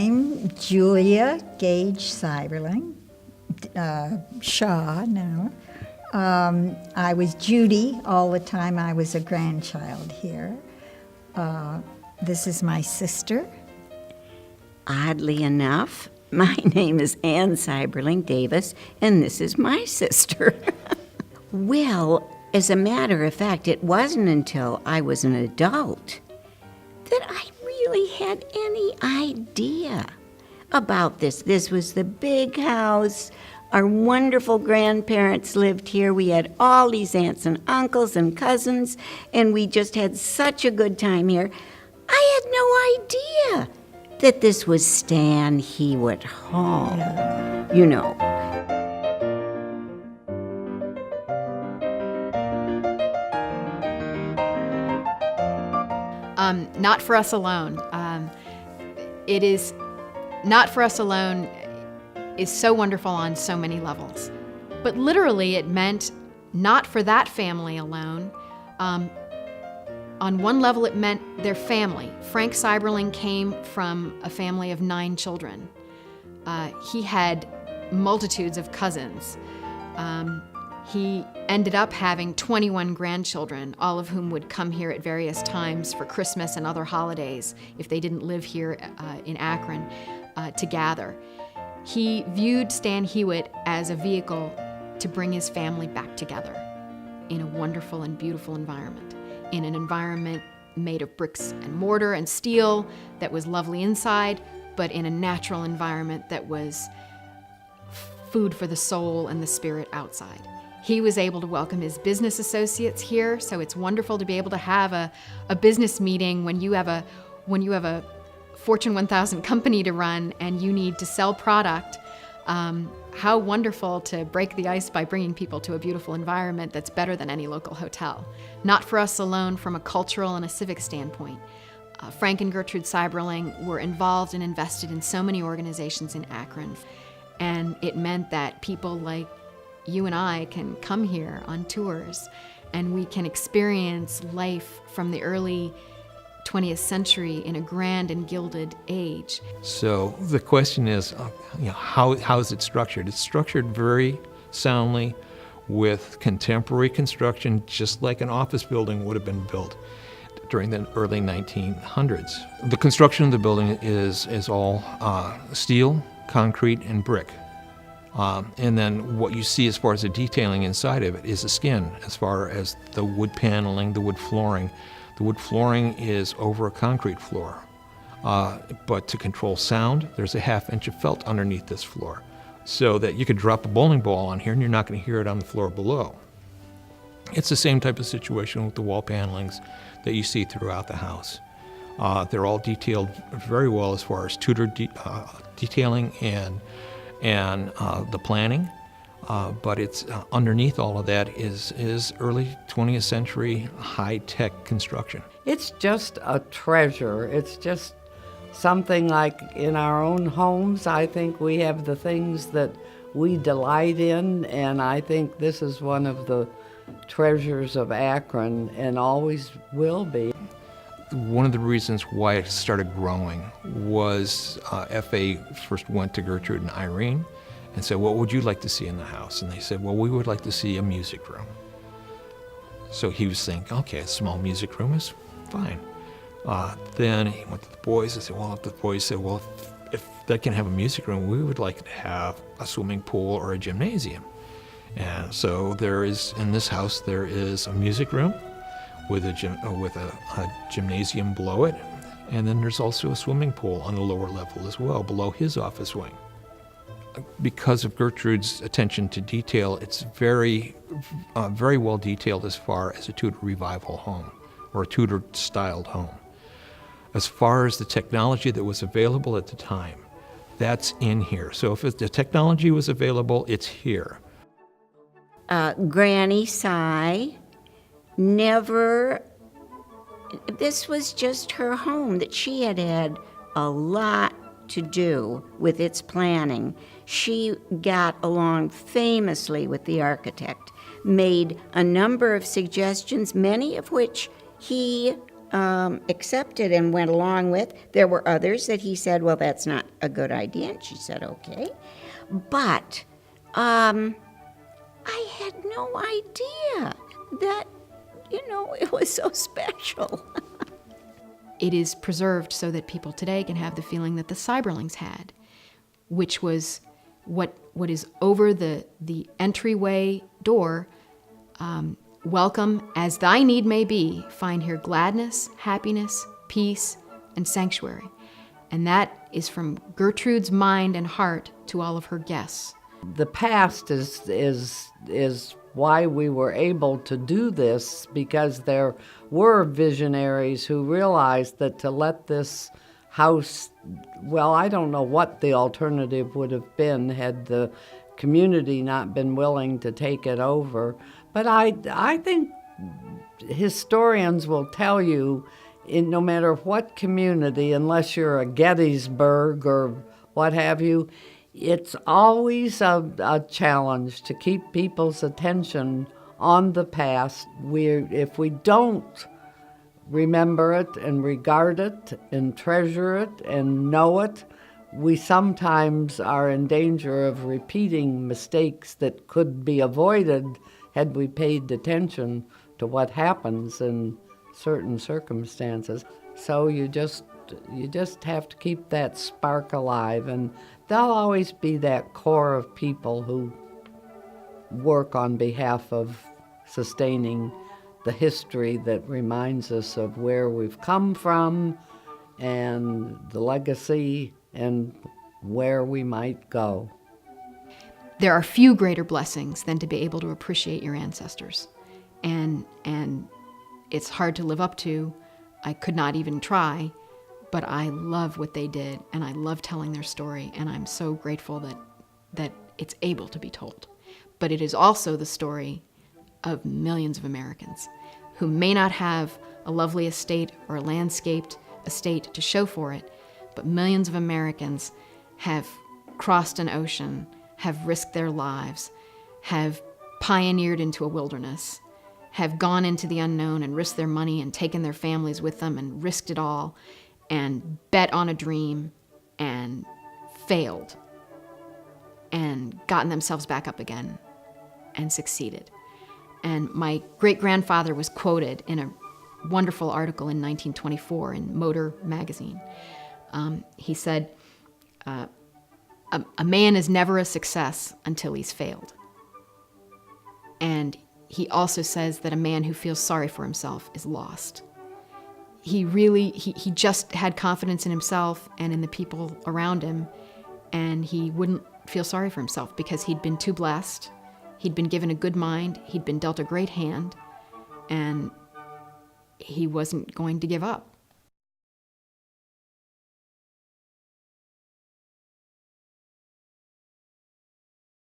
I'm Julia Gage Seiberling, Shaw now. I was Judy all the time I was a grandchild here. This is my sister. Oddly enough, my name is Ann Seiberling Davis, and this is my sister. Well, as a matter of fact, it wasn't until I was an adult that I really had any idea about this. This was the big house. Our wonderful grandparents lived here. We had all these aunts and uncles and cousins, and we just had such a good time here. I had no idea that this was Stan Hewitt Hall, you know. Not For Us Alone. It is Not For Us Alone is so wonderful on so many levels. But literally it meant not for that family alone. On one level it meant their family. Frank Seiberling came from a family of 9 children. He had multitudes of cousins. He ended up having 21 grandchildren, all of whom would come here at various times for Christmas and other holidays if they didn't live here in Akron to gather. He viewed Stan Hewitt as a vehicle to bring his family back together in a wonderful and beautiful environment, in an environment made of bricks and mortar and steel that was lovely inside, but in a natural environment that was food for the soul and the spirit outside. He was able to welcome his business associates here, so it's wonderful to be able to have a business meeting when you have a Fortune 1000 company to run and you need to sell product. How wonderful to break the ice by bringing people to a beautiful environment that's better than any local hotel. Not For Us Alone from a cultural and a civic standpoint. Frank and Gertrude Seiberling were involved and invested in so many organizations in Akron, and it meant that people like you and I can come here on tours and we can experience life from the early 20th century in a grand and gilded age. So the question is, how is it structured? It's structured very soundly with contemporary construction, just like an office building would have been built during the early 1900s. The construction of the building is all steel, concrete, and brick. And then what you see as far as the detailing inside of it is the skin, as far as the wood paneling, the wood flooring. The wood flooring is over a concrete floor. But to control sound, there's a half-inch of felt underneath this floor, so that you could drop a bowling ball on here and you're not going to hear it on the floor below. It's the same type of situation with the wall panelings that you see throughout the house. They're all detailed very well as far as Tudor detailing and the planning, but it's underneath all of that is early 20th century high-tech construction. It's just a treasure. It's just something like in our own homes. I think we have the things that we delight in, and I think this is one of the treasures of Akron and always will be. One of the reasons why it started growing was FA first went to Gertrude and Irene and said, what would you like to see in the house? And they said, well, we would like to see a music room. So he was thinking, okay, a small music room is fine. Then he went to the boys and said, well, if the boys said, well, if they can have a music room, we would like to have a swimming pool or a gymnasium. And so there is, in this house, there is a music room with a gymnasium below it, and then there's also a swimming pool on the lower level as well, below his office wing. Because of Gertrude's attention to detail, it's very well detailed as far as a Tudor revival home, or a Tudor-styled home. As far as the technology that was available at the time, that's in here. So if the technology was available, it's here. Granny Cy this was just her home, that she had had a lot to do with its planning. She got along famously with the architect, made a number of suggestions, many of which he accepted and went along with. There were others that he said, well, that's not a good idea, and she said, okay. But I had no idea that, it was so special. It is preserved so that people today can have the feeling that the Cyberlings had, which was what is over the entryway door. Welcome as thy need may be, find here gladness, happiness, peace, and sanctuary. And that is from Gertrude's mind and heart to all of her guests. The past is why we were able to do this, because there were visionaries who realized that to let this house, well, I don't know what the alternative would have been had the community not been willing to take it over. But I think historians will tell you, in no matter what community, unless you're a Gettysburg or what have you, it's always a challenge to keep people's attention on the past. If we don't remember it and regard it and treasure it and know it, we sometimes are in danger of repeating mistakes that could be avoided had we paid attention to what happens in certain circumstances. So you just have to keep that spark alive, and there'll always be that core of people who work on behalf of sustaining the history that reminds us of where we've come from and the legacy and where we might go. There are few greater blessings than to be able to appreciate your ancestors. And it's hard to live up to. I could not even try, but I love what they did, and I love telling their story, and I'm so grateful that it's able to be told. But it is also the story of millions of Americans who may not have a lovely estate or a landscaped estate to show for it, but millions of Americans have crossed an ocean, have risked their lives, have pioneered into a wilderness, have gone into the unknown and risked their money and taken their families with them and risked it all and bet on a dream and failed and gotten themselves back up again and succeeded. And my great-grandfather was quoted in a wonderful article in 1924 in Motor magazine. He said, a man is never a success until he's failed. And he also says that a man who feels sorry for himself is lost. He just had confidence in himself and in the people around him, and he wouldn't feel sorry for himself because he'd been too blessed, he'd been given a good mind, he'd been dealt a great hand, and he wasn't going to give up.